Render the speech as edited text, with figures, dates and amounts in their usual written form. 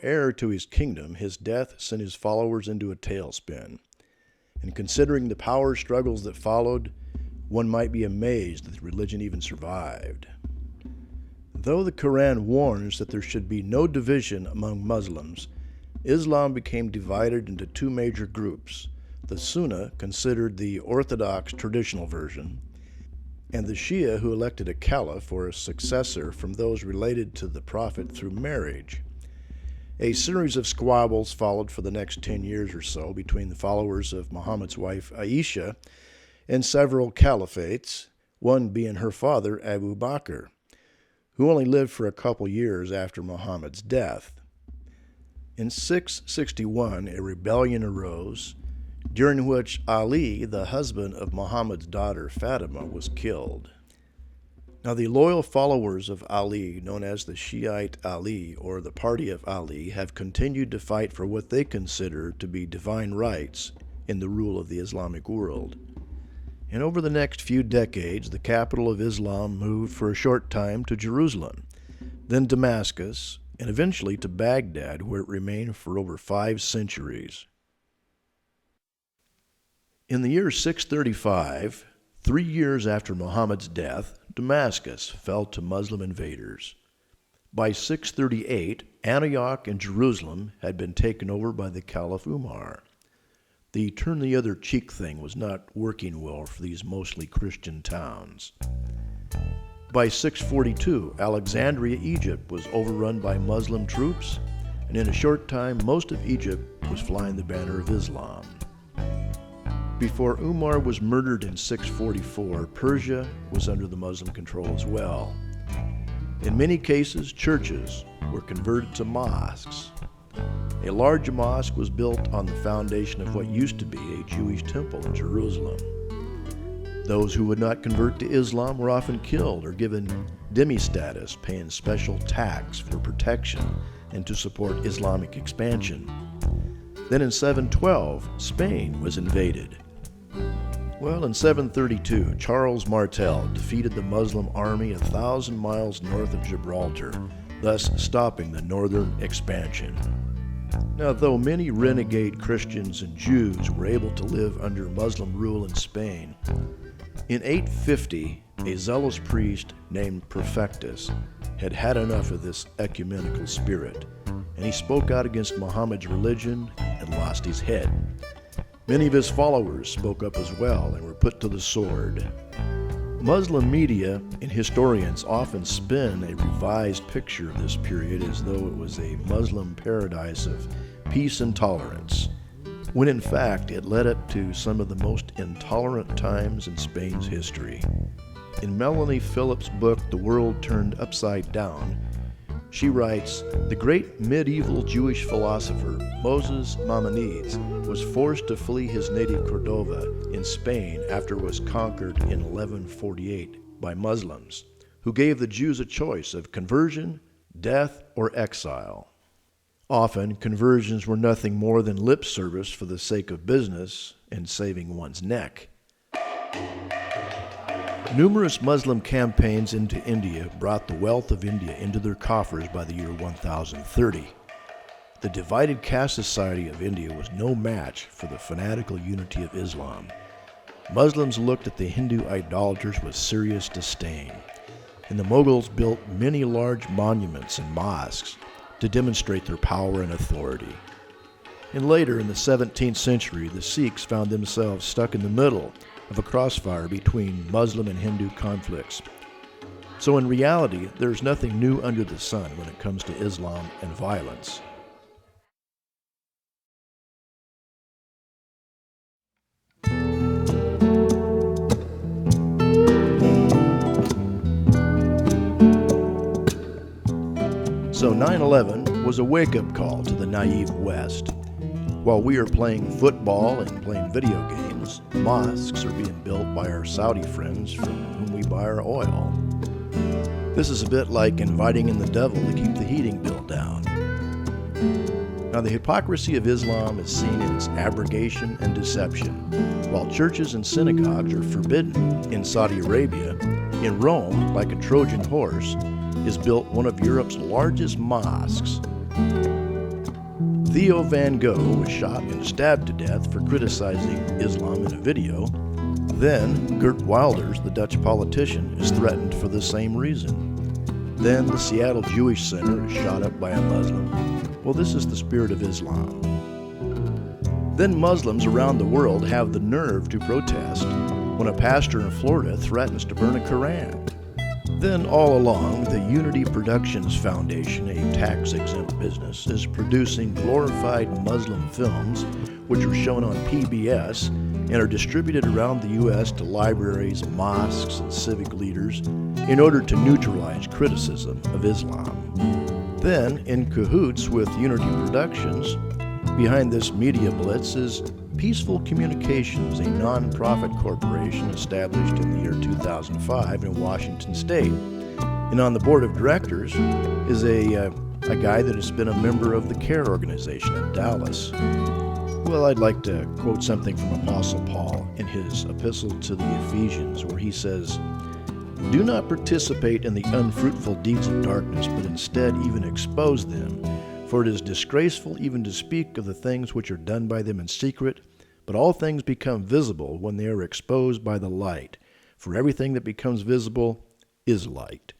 heir to his kingdom, his death sent his followers into a tailspin. And considering the power struggles that followed, one might be amazed that the religion even survived. Though the Quran warns that there should be no division among Muslims, Islam became divided into two major groups: the Sunnah, considered the orthodox traditional version, and the Shia, who elected a caliph or a successor from those related to the Prophet through marriage. A series of squabbles followed for the next 10 years or so between the followers of Muhammad's wife Aisha and several caliphates, one being her father Abu Bakr, who only lived for a couple years after Muhammad's death. In 661, a rebellion arose, during which Ali, the husband of Muhammad's daughter Fatima, was killed. Now, the loyal followers of Ali, known as the Shiite Ali, or the Party of Ali, have continued to fight for what they consider to be divine rights in the rule of the Islamic world. And over the next few decades, the capital of Islam moved for a short time to Jerusalem, then Damascus, and eventually to Baghdad, where it remained for over 5 centuries. In the year 635, 3 years after Muhammad's death, Damascus fell to Muslim invaders. By 638, Antioch and Jerusalem had been taken over by the Caliph Umar. The turn-the-other-cheek thing was not working well for these mostly Christian towns. By 642, Alexandria, Egypt, was overrun by Muslim troops, and in a short time, most of Egypt was flying the banner of Islam. Before Umar was murdered in 644, Persia was under the Muslim control as well. In many cases, churches were converted to mosques. A large mosque was built on the foundation of what used to be a Jewish temple in Jerusalem. Those who would not convert to Islam were often killed or given dhimmi status, paying special tax for protection and to support Islamic expansion. Then in 712, Spain was invaded. Well, in 732, Charles Martel defeated the Muslim army 1,000 miles north of Gibraltar, thus stopping the northern expansion. Now, though many renegade Christians and Jews were able to live under Muslim rule in Spain, in 850, a zealous priest named Perfectus had had enough of this ecumenical spirit, and he spoke out against Muhammad's religion and lost his head. Many of his followers spoke up as well and were put to the sword. Muslim media and historians often spin a revised picture of this period as though it was a Muslim paradise of peace and tolerance, when in fact it led up to some of the most intolerant times in Spain's history. In Melanie Phillips' book, The World Turned Upside Down, she writes, the great medieval Jewish philosopher Moses Maimonides was forced to flee his native Cordova in Spain after it was conquered in 1148 by Muslims, who gave the Jews a choice of conversion, death, or exile. Often, conversions were nothing more than lip service for the sake of business and saving one's neck. Numerous Muslim campaigns into India brought the wealth of India into their coffers by the year 1030. The divided caste society of India was no match for the fanatical unity of Islam. Muslims looked at the Hindu idolaters with serious disdain, and the Mughals built many large monuments and mosques to demonstrate their power and authority. And later, in the 17th century, the Sikhs found themselves stuck in the middle of a crossfire between Muslim and Hindu conflicts. So in reality, there's nothing new under the sun when it comes to Islam and violence. So 9/11 was a wake-up call to the naive West. While we are playing football and playing video games, mosques are being built by our Saudi friends from whom we buy our oil. This is a bit like inviting in the devil to keep the heating bill down. Now, the hypocrisy of Islam is seen in its abrogation and deception. While churches and synagogues are forbidden in Saudi Arabia, in Rome, like a Trojan horse, is built one of Europe's largest mosques. Theo Van Gogh was shot and stabbed to death for criticizing Islam in a video. Then, Geert Wilders, the Dutch politician, is threatened for the same reason. Then, the Seattle Jewish Center is shot up by a Muslim. Well, this is the spirit of Islam. Then Muslims around the world have the nerve to protest when a pastor in Florida threatens to burn a Quran. Then all along, the Unity Productions Foundation, a tax-exempt business, is producing glorified Muslim films which are shown on PBS and are distributed around the U.S. to libraries, mosques, and civic leaders in order to neutralize criticism of Islam. Then, in cahoots with Unity Productions, behind this media blitz is Peaceful Communications, a non-profit corporation established in the year 2005 in Washington State. And on the board of directors is a guy that has been a member of the CARE organization in Dallas. Well, I'd like to quote something from Apostle Paul in his epistle to the Ephesians, where he says, "Do not participate in the unfruitful deeds of darkness, but instead even expose them. For it is disgraceful even to speak of the things which are done by them in secret, but all things become visible when they are exposed by the light. For everything that becomes visible is light."